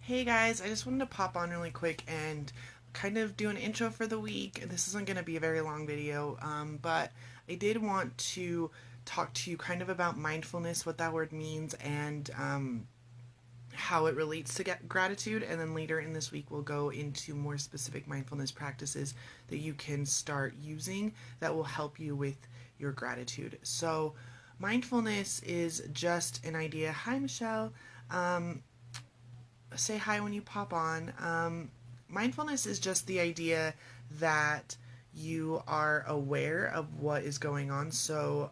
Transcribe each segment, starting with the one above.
Hey guys, I just wanted to pop on really quick and kind of do an intro for the week. This isn't going to be a very long video, but I did want to talk to you kind of about mindfulness, what that word means, and how it relates to gratitude. And then later in this week, we'll go into more specific mindfulness practices that you can start using that will help you with your gratitude. So, mindfulness is just an idea. Hi, Michelle. Say hi when you pop on. Mindfulness is just the idea that you are aware of what is going on. So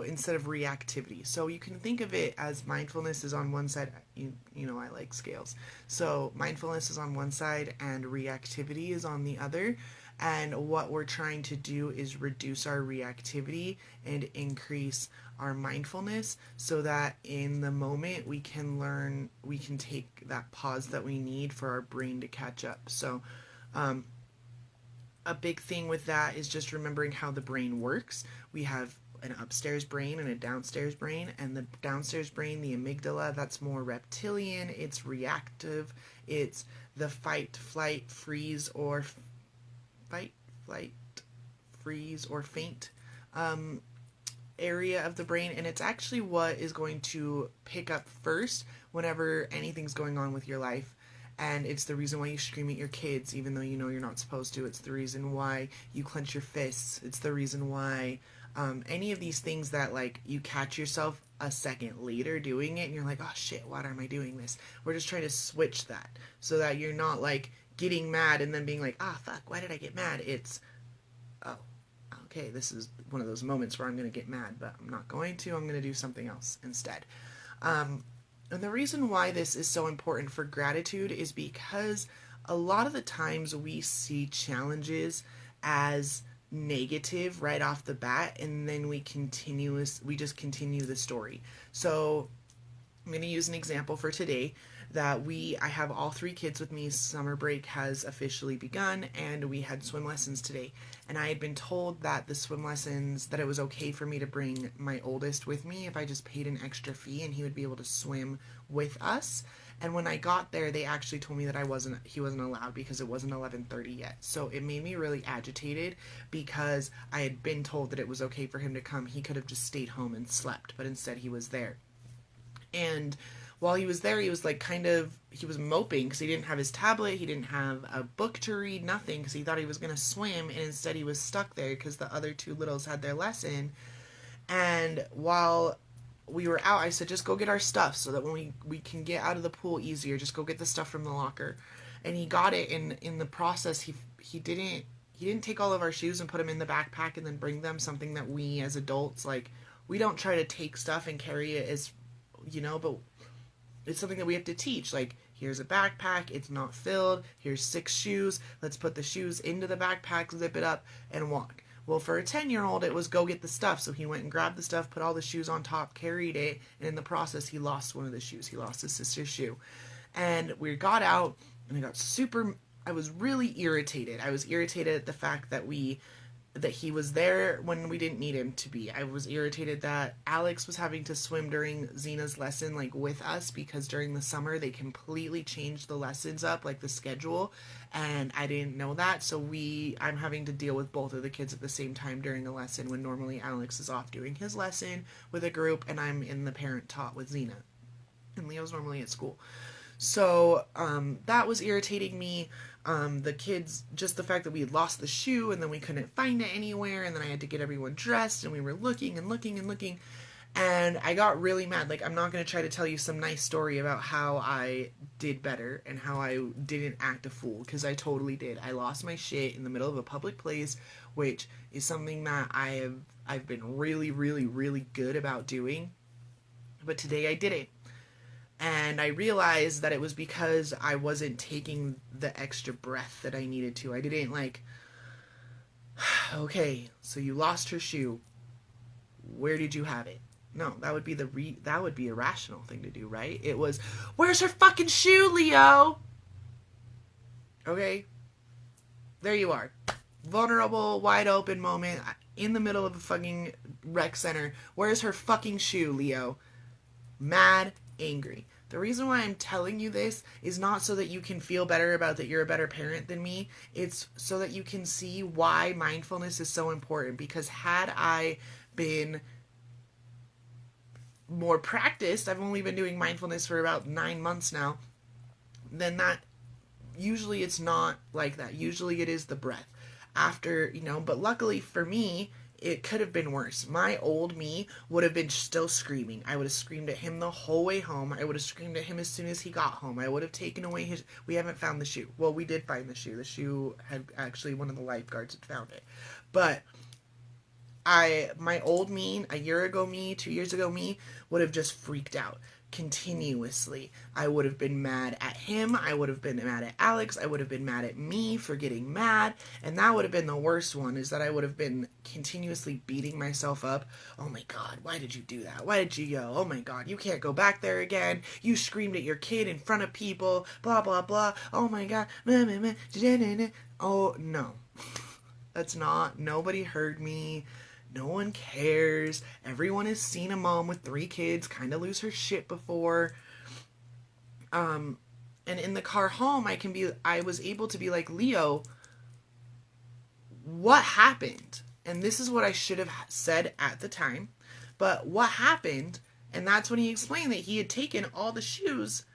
instead of reactivity, so you can think of it as mindfulness is on one side. You know I like scales. So mindfulness is on one side and reactivity is on the other. And what we're trying to do is reduce our reactivity and increase our mindfulness so that in the moment we can take that pause that we need for our brain to catch up. So, a big thing with that is just remembering how the brain works. We have an upstairs brain and a downstairs brain, and the downstairs brain, the amygdala, that's more reptilian, it's reactive, it's the fight, flight, freeze, or faint area of the brain, and it's actually what is going to pick up first whenever anything's going on with your life. And it's the reason why you scream at your kids even though you know you're not supposed to. It's the reason why you clench your fists. It's the reason why any of these things that like you catch yourself a second later doing it and you're like, oh shit, why am I doing this? We're just trying to switch that so that you're not like getting mad and then being like, ah, fuck, why did I get mad? It's, oh, okay, this is one of those moments where I'm going to get mad, but I'm not going to. I'm going to do something else instead. And the reason why this is so important for gratitude is because a lot of the times we see challenges as negative right off the bat, and then we just continue the story. So I'm going to use an example for today that I have all three kids with me. Summer break has officially begun and we had swim lessons today. And I had been told that the swim lessons, that it was okay for me to bring my oldest with me if I just paid an extra fee and he would be able to swim with us. And when I got there, they actually told me that he wasn't allowed because it wasn't 11:30 yet. So it made me really agitated because I had been told that it was okay for him to come. He could have just stayed home and slept, but instead he was there. And while he was there, he was like he was moping because he didn't have his tablet, he didn't have a book to read, nothing, because he thought he was going to swim, and instead he was stuck there because the other two littles had their lesson. And while we were out, I said, just go get our stuff so that when we can get out of the pool easier, just go get the stuff from the locker. And he got it, and in the process, he didn't take all of our shoes and put them in the backpack and then bring them, something that we as adults, like, we don't try to take stuff and carry it as, but it's something that we have to teach. Like, here's a backpack, it's not filled, here's 6 shoes, let's put the shoes into the backpack, zip it up, and walk. Well, for a 10-year-old, it was go get the stuff. So he went and grabbed the stuff, put all the shoes on top, carried it, and in the process, he lost one of the shoes. He lost his sister's shoe. And we got out, and I was really irritated. I was irritated at the fact that he was there when we didn't need him to be. I was irritated that Alex was having to swim during Zena's lesson, like, with us, because during the summer they completely changed the lessons up, like the schedule, and I didn't know that, so I'm having to deal with both of the kids at the same time during a lesson when normally Alex is off doing his lesson with a group and I'm in the parent taught with Zena, and Leo's normally at school. So that was irritating me. The kids, just the fact that we had lost the shoe and then we couldn't find it anywhere, and then I had to get everyone dressed and we were looking and looking and looking, and I got really mad. Like, I'm not going to try to tell you some nice story about how I did better and how I didn't act a fool, because I totally did. I lost my shit in the middle of a public place, which is something that I've been really, really, really good about doing, but today I didn't. And I realized that it was because I wasn't taking the extra breath that I needed to. I didn't okay, so you lost her shoe. Where did you have it? No, that would be that would be a rational thing to do, right? It was, where's her fucking shoe, Leo? Okay, there you are. Vulnerable, wide open moment in the middle of a fucking rec center. Where's her fucking shoe, Leo? Mad, angry. The reason why I'm telling you this is not so that you can feel better about that you're a better parent than me. It's so that you can see why mindfulness is so important. Because had I been more practiced, I've only been doing mindfulness for about 9 months now, then that usually it's not like that. Usually it is the breath after, but luckily for me, it could have been worse. My old me would have been still screaming. I would have screamed at him the whole way home. I would have screamed at him as soon as he got home. I would have taken away his... We haven't found the shoe. Well, we did find the shoe. The shoe had actually, one of the lifeguards had found it. But my old me, a year ago me, 2 years ago me, would have just freaked out continuously. I would have been mad at him. I would have been mad at Alex. I would have been mad at me for getting mad. And that would have been the worst one, is that I would have been continuously beating myself up. Oh my God, why did you do that? Why did you yell? Oh my God, you can't go back there again. You screamed at your kid in front of people. Blah, blah, blah. Oh my God. Oh, no. That's not. Nobody heard me. No one cares. Everyone has seen a mom with 3 kids kind of lose her shit before. And in the car home, I was able to be like, Leo, what happened? And this is what I should have said at the time. But what happened? And that's when he explained that he had taken all the shoes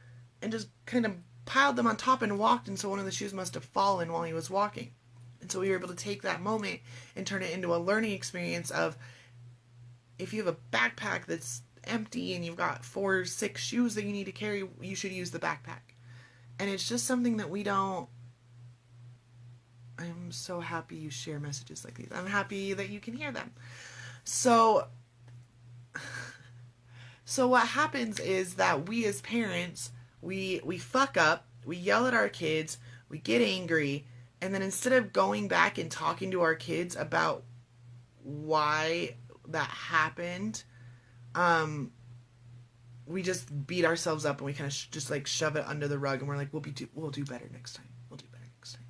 and just kind of piled them on top and walked. And so one of the shoes must have fallen while he was walking. And so we were able to take that moment and turn it into a learning experience of, if you have a backpack that's empty and you've got 4 or 6 shoes that you need to carry, you should use the backpack. And it's just something that we don't... I'm so happy you share messages like these. I'm happy that you can hear them. So what happens is that we as parents, we fuck up, we yell at our kids, we get angry, and then instead of going back and talking to our kids about why that happened, we just beat ourselves up and we kind of just like shove it under the rug, and we're like, we'll do better next time. We'll do better next time.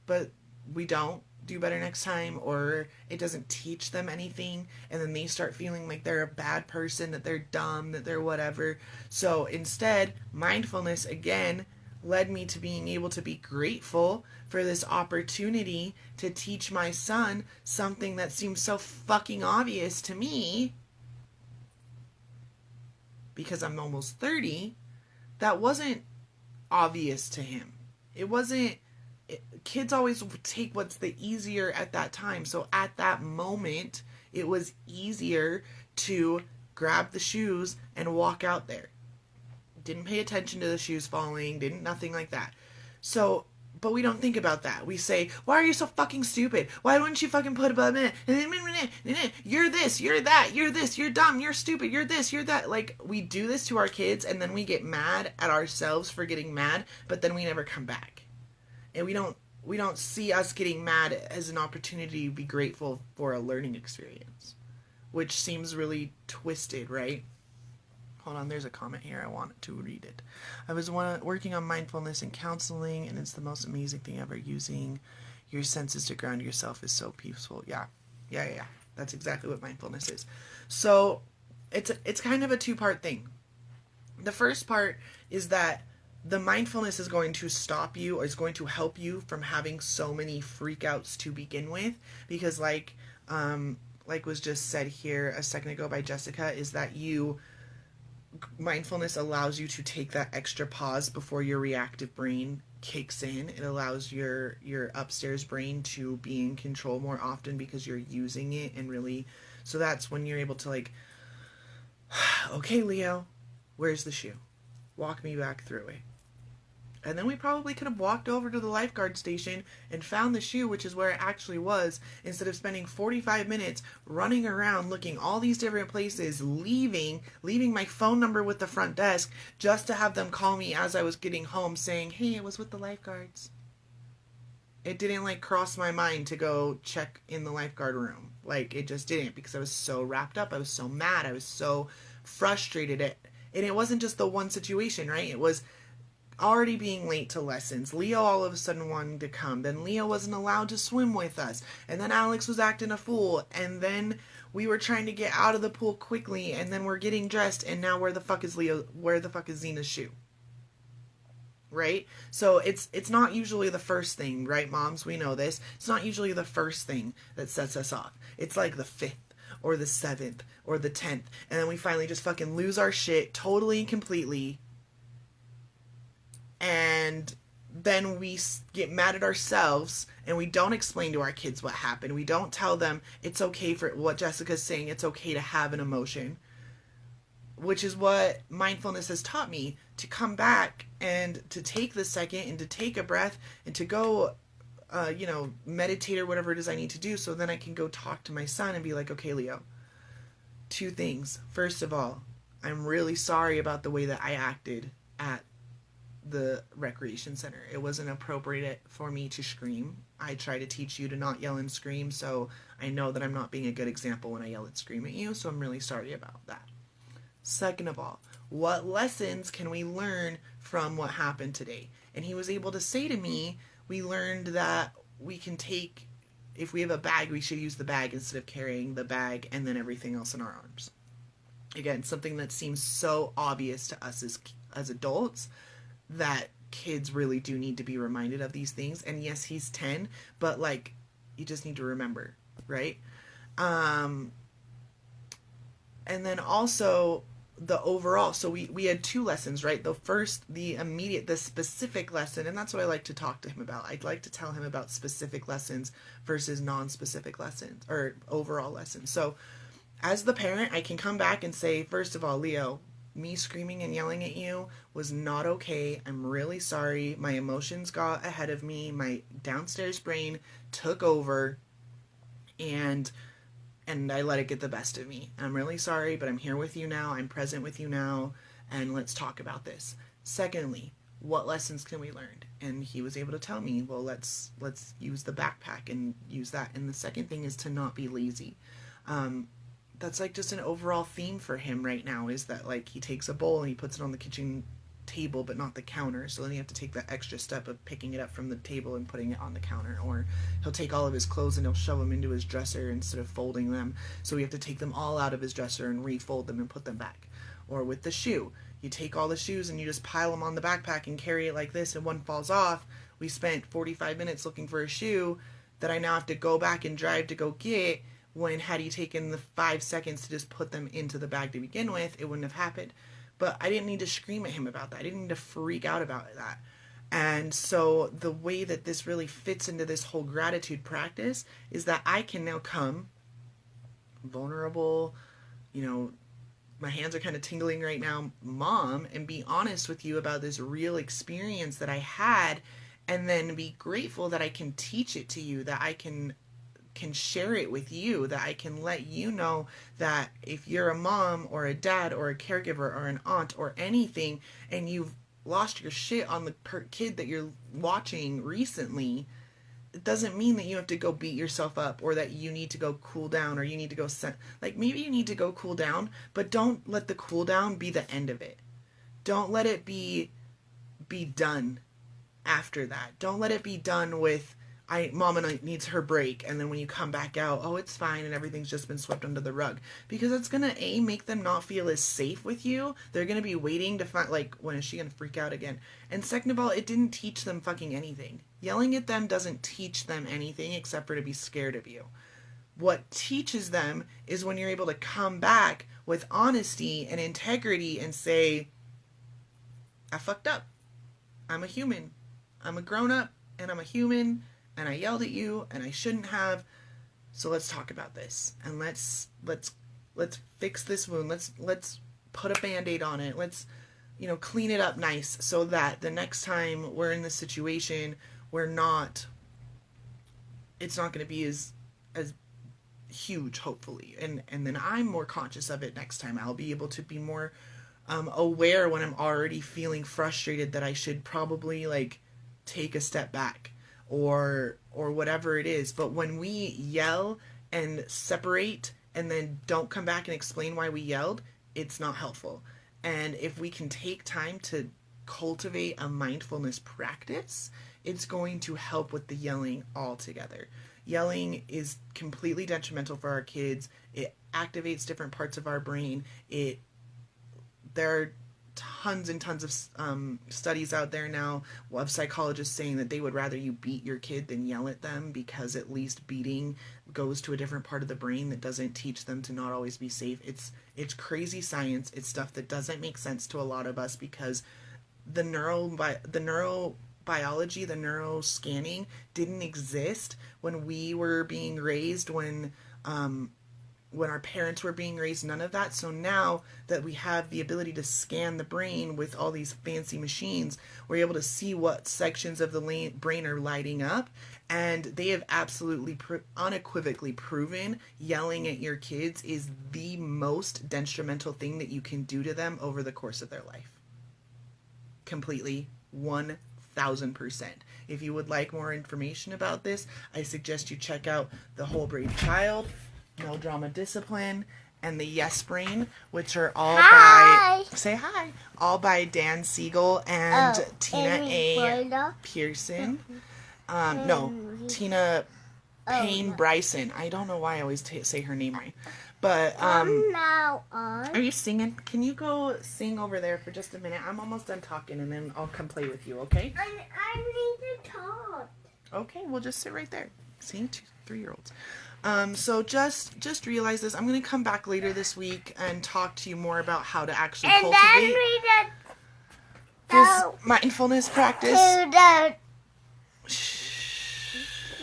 But we don't do better next time, or it doesn't teach them anything, and then they start feeling like they're a bad person, that they're dumb, that they're whatever. So instead, mindfulness again led me to being able to be grateful for this opportunity to teach my son something that seems so fucking obvious to me, because I'm almost 30, that wasn't obvious to him. It wasn't... Kids always take what's the easier at that time. So at that moment, it was easier to grab the shoes and walk out there. Didn't pay attention to the shoes falling, nothing like that. So, but we don't think about that. We say, why are you so fucking stupid? Why wouldn't you fucking put a minute? You're this, you're that, you're this, you're dumb, you're stupid, you're this, you're that. Like, we do this to our kids, and then we get mad at ourselves for getting mad, but then we never come back. And we don't see us getting mad as an opportunity to be grateful for a learning experience, which seems really twisted, right? Hold on, there's a comment here. I want to read it. I was working on mindfulness and counseling, and it's the most amazing thing ever. Using your senses to ground yourself is so peaceful. Yeah. That's exactly what mindfulness is. So it's kind of a 2-part thing. The first part is that the mindfulness is going to stop you, or is going to help you from having so many freakouts to begin with, because like was just said here a second ago by Jessica, is that mindfulness allows you to take that extra pause before your reactive brain kicks in. It allows your upstairs brain to be in control more often because you're using it, and really, so that's when you're able to like, okay, Leo, where's the shoe? Walk me back through it. And then we probably could have walked over to the lifeguard station and found the shoe, which is where it actually was, instead of spending 45 minutes running around looking all these different places, leaving my phone number with the front desk just to have them call me as I was getting home saying, hey, it was with the lifeguards. It didn't like cross my mind to go check in the lifeguard room. Like, it just didn't, because I was so wrapped up. I was so mad. I was so frustrated. And it wasn't just the one situation, right? It was already being late to lessons, Leo all of a sudden wanting to come, then Leo wasn't allowed to swim with us, and then Alex was acting a fool, and then we were trying to get out of the pool quickly, and then we're getting dressed, and now where the fuck is Leo? Where the fuck is Zena's shoe? Right? So it's not usually the first thing, right, moms? We know this. It's not usually the first thing that sets us off. It's like the 5th or the 7th or the 10th, and then we finally just fucking lose our shit totally and completely, and then we get mad at ourselves, and we don't explain to our kids what happened. We don't tell them it's okay for what Jessica's saying. It's okay to have an emotion, which is what mindfulness has taught me, to come back and to take the second and to take a breath and to go, meditate or whatever it is I need to do, so then I can go talk to my son and be like, okay, Leo, 2 things. First of all, I'm really sorry about the way that I acted at the recreation center. It wasn't appropriate for me to scream. I try to teach you to not yell and scream, so I know that I'm not being a good example when I yell and scream at you, so I'm really sorry about that. Second of all, what lessons can we learn from what happened today? And he was able to say to me, we learned that we can take, if we have a bag, we should use the bag instead of carrying the bag and then everything else in our arms. Again, something that seems so obvious to us as adults, that kids really do need to be reminded of these things. And yes, he's 10, but like, you just need to remember, right? And then also the overall, so we had 2 lessons, right? The first, the specific lesson, and that's what I like to talk to him about. I'd like to tell him about specific lessons versus non-specific lessons, or overall lessons. So as the parent, I can come back and say, first of all, Leo, me screaming and yelling at you was not okay. I'm really sorry. My emotions got ahead of me. My downstairs brain took over, and I let it get the best of me. I'm really sorry, but I'm here with you now. I'm present with you now, and let's talk about this. Secondly, what lessons can we learn? And he was able to tell me, well, let's use the backpack and use that. And the second thing is to not be lazy. That's like just an overall theme for him right now, is that like he takes a bowl and he puts it on the kitchen table but not the counter, so then you have to take that extra step of picking it up from the table and putting it on the counter. Or he'll take all of his clothes and he'll shove them into his dresser instead of folding them, so we have to take them all out of his dresser and refold them and put them back. Or with the shoe, you take all the shoes and you just pile them on the backpack and carry it like this, and one falls off. We spent 45 minutes looking for a shoe that I now have to go back and drive to go get, when had he taken the 5 seconds to just put them into the bag to begin with, it wouldn't have happened. But I didn't need to scream at him about that. I didn't need to freak out about that. And so the way that this really fits into this whole gratitude practice is that I can now come vulnerable, my hands are kind of tingling right now, mom, and be honest with you about this real experience that I had, and then be grateful that I can teach it to you, that I can share it with you, that I can let you know that if you're a mom or a dad or a caregiver or an aunt or anything, and you've lost your shit on the kid that you're watching recently, it doesn't mean that you have to go beat yourself up, or that you need to go cool down, or you need to go maybe you need to go cool down, but don't let the cool down be the end of it. Don't let it be done after that. Don't let it be done with, Mama needs her break, and then when you come back out, oh, it's fine and everything's just been swept under the rug. Because it's gonna make them not feel as safe with you. They're gonna be waiting to find, like, when is she gonna freak out again? And second of all, it didn't teach them fucking anything. Yelling at them doesn't teach them anything except for to be scared of you. What teaches them is when you're able to come back with honesty and integrity and say, I fucked up. I'm a human. I'm a grown-up, and I'm a human, and I yelled at you, and I shouldn't have. So let's talk about this, and let's fix this wound. Let's put a Band-Aid on it. Let's clean it up nice, so that the next time we're in this situation, it's not going to be as huge, hopefully, and then I'm more conscious of it next time. I'll be able to be more aware when I'm already feeling frustrated that I should probably take a step back, or whatever it is. But when we yell and separate and then don't come back and explain why we yelled, it's not helpful. And if we can take time to cultivate a mindfulness practice, it's going to help with the yelling altogether. Yelling is completely detrimental for our kids. It activates different parts of our brain. There are tons and tons of studies out there now of psychologists saying that they would rather you beat your kid than yell at them, because at least beating goes to a different part of the brain that doesn't teach them to not always be safe. It's crazy science. It's stuff that doesn't make sense to a lot of us, because the neurobiology, the neuroscanning didn't exist when we were being raised, when our parents were being raised, none of that. So now that we have the ability to scan the brain with all these fancy machines, we're able to see what sections of the brain are lighting up. And they have absolutely unequivocally proven yelling at your kids is the most detrimental thing that you can do to them over the course of their life. Completely, 1000%. If you would like more information about this, I suggest you check out The Whole Brave Child, No Drama Discipline, and The Yes Brain, which are all all by Dan Siegel and Tina A. Pearson. Tina Payne Bryson. I don't know why I always say her name right. But, are you singing? Can you go sing over there for just a minute? I'm almost done talking, and then I'll come play with you, okay? I need to talk. Okay, we'll just sit right there. See? 3-year-olds. So just realize this. I'm going to come back later this week and talk to you more about how to actually cultivate this mindfulness practice.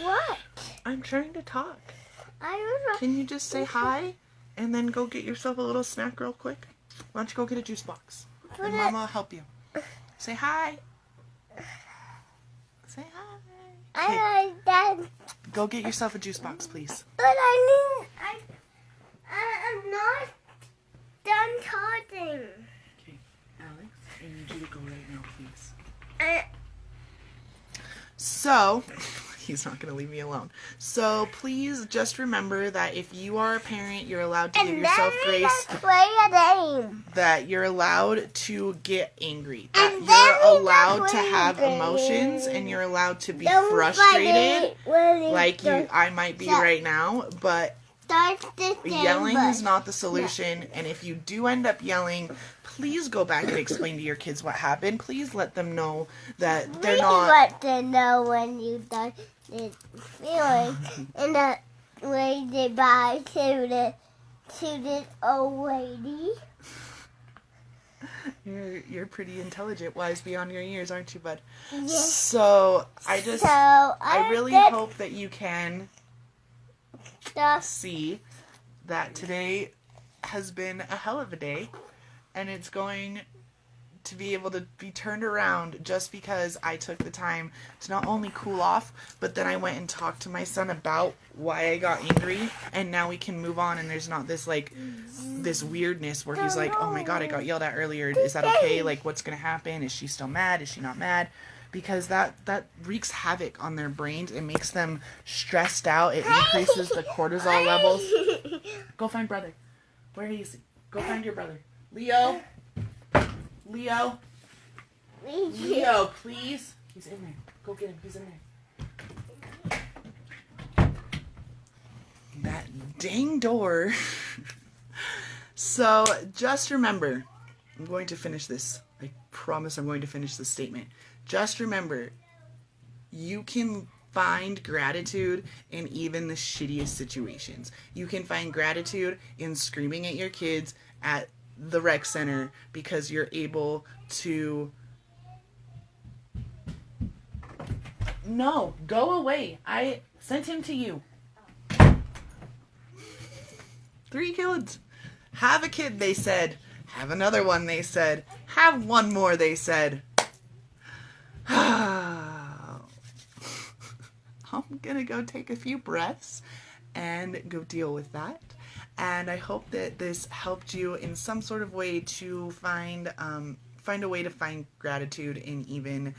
What? I'm trying to talk. I don't know. Can you just say hi and then go get yourself a little snack real quick? Why don't you go get a juice box? And Mama will help you. Say hi. Say hi. Okay. I like that. Go get yourself a juice box, please. But I'm not done talking. Okay, Alex, I need you to go right now, please. So, he's not going to leave me alone. So, please just remember that if you are a parent, you're allowed to give yourself grace. Play a game. That you're allowed to get angry. That you're allowed to have emotions, and you're allowed to be frustrated, like I might be right now. But yelling is not the solution. And if you do end up yelling, please go back and explain to your kids what happened. Please let them know that they're not. Let them know when you done it feeling, and the way they buy to this old lady. You're pretty intelligent, wise beyond your years, aren't you, bud? Yes. So I really hope that you can see that today has been a hell of a day, and it's going to be able to be turned around just because I took the time to not only cool off, but then I went and talked to my son about why I got angry, and now we can move on, and there's not this this weirdness where he's like, oh my god, I got yelled at earlier, is that okay? Like, what's gonna happen? Is she still mad? Is she not mad? Because that wreaks havoc on their brains. It makes them stressed out. It increases the cortisol levels. Go find brother. Where is he? Go find your brother. Leo, please. He's in there. Go get him. He's in there. That dang door. So just remember, I'm going to finish this. I promise I'm going to finish this statement. Just remember, you can find gratitude in even the shittiest situations. You can find gratitude in screaming at your kids at the rec center because you're able to... No, go away. I sent him to you. 3 kids. Have a kid, they said. Have another one, they said. Have one more, they said. I'm gonna go take a few breaths and go deal with that. And I hope that this helped you in some sort of way to find a way to find gratitude in even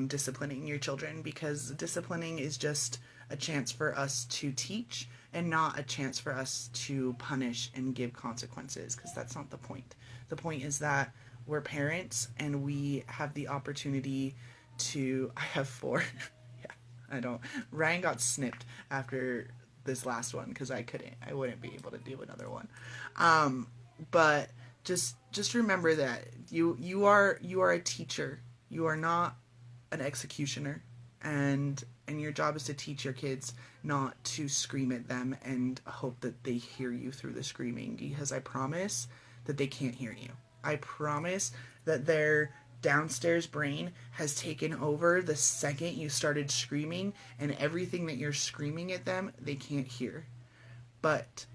disciplining your children, because disciplining is just a chance for us to teach and not a chance for us to punish and give consequences, because that's not the point. The point is that we're parents and we have the opportunity to... I have 4. Yeah, I don't. Ryan got snipped after this last one because I wouldn't be able to do another one. But just remember that you are a teacher. You are not an executioner, and your job is to teach your kids, not to scream at them and hope that they hear you through the screaming, because I promise that they can't hear you. I promise that their downstairs brain has taken over the second you started screaming, and everything that you're screaming at them, they can't hear. But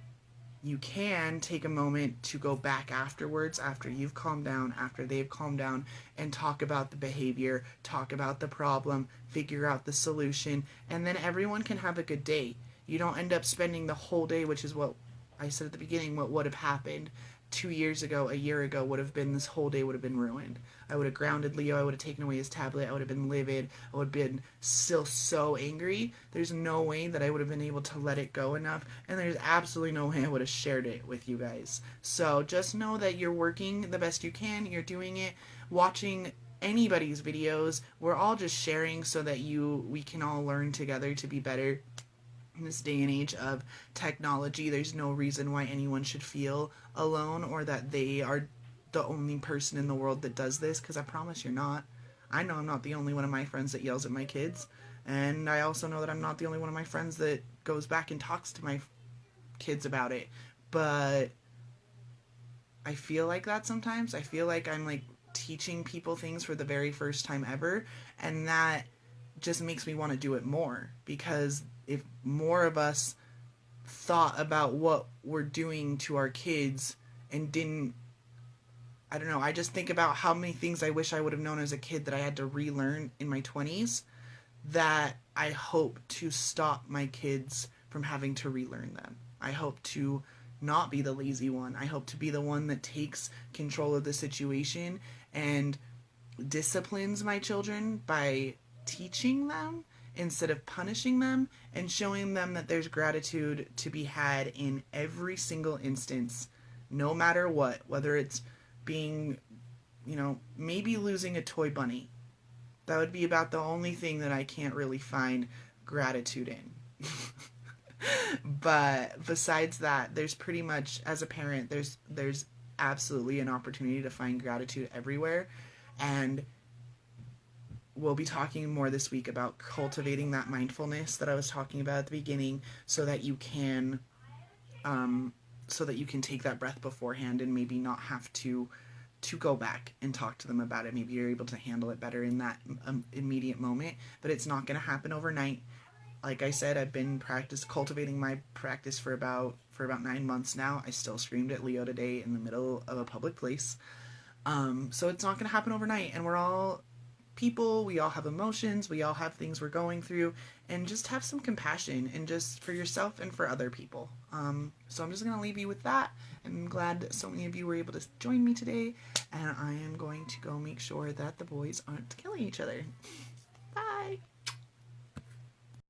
you can take a moment to go back afterwards, after you've calmed down, after they've calmed down, and talk about the behavior, talk about the problem, figure out the solution, and then everyone can have a good day. You don't end up spending the whole day, which is what I said at the beginning, what would have happened 2 years ago, a year ago, would have been, this whole day would have been ruined. I would have grounded Leo, I would have taken away his tablet, I would have been livid, I would have been still so angry. There's no way that I would have been able to let it go enough, and there's absolutely no way I would have shared it with you guys. So just know that you're working the best you can, you're doing it, watching anybody's videos, we're all just sharing so that we can all learn together to be better. In this day and age of technology, there's no reason why anyone should feel alone or that they are the only person in the world that does this, because I promise you're not. I know I'm not the only one of my friends that yells at my kids, and I also know that I'm not the only one of my friends that goes back and talks to my kids about it. But I feel like that sometimes. I feel like I'm like teaching people things for the very first time ever, and that just makes me want to do it more, because if more of us thought about what we're doing to our kids and didn't, I don't know, I just think about how many things I wish I would have known as a kid that I had to relearn in my 20s, that I hope to stop my kids from having to relearn them. I hope to not be the lazy one. I hope to be the one that takes control of the situation and disciplines my children by teaching them instead of punishing them, and showing them that there's gratitude to be had in every single instance, no matter what, whether it's being, maybe losing a toy bunny. That would be about the only thing that I can't really find gratitude in. But besides that, there's pretty much, as a parent, there's absolutely an opportunity to find gratitude everywhere. And we'll be talking more this week about cultivating that mindfulness that I was talking about at the beginning, so that you can take that breath beforehand and maybe not have to go back and talk to them about it. Maybe you're able to handle it better in that immediate moment, but it's not going to happen overnight. Like I said, I've been cultivating my practice for about 9 months now. I still screamed at Leo today in the middle of a public place. So it's not going to happen overnight, and we're all people, we all have emotions, we all have things we're going through, and just have some compassion, and just for yourself and for other people. So I'm just going to leave you with that. I'm glad that so many of you were able to join me today, and I am going to go make sure that the boys aren't killing each other. Bye!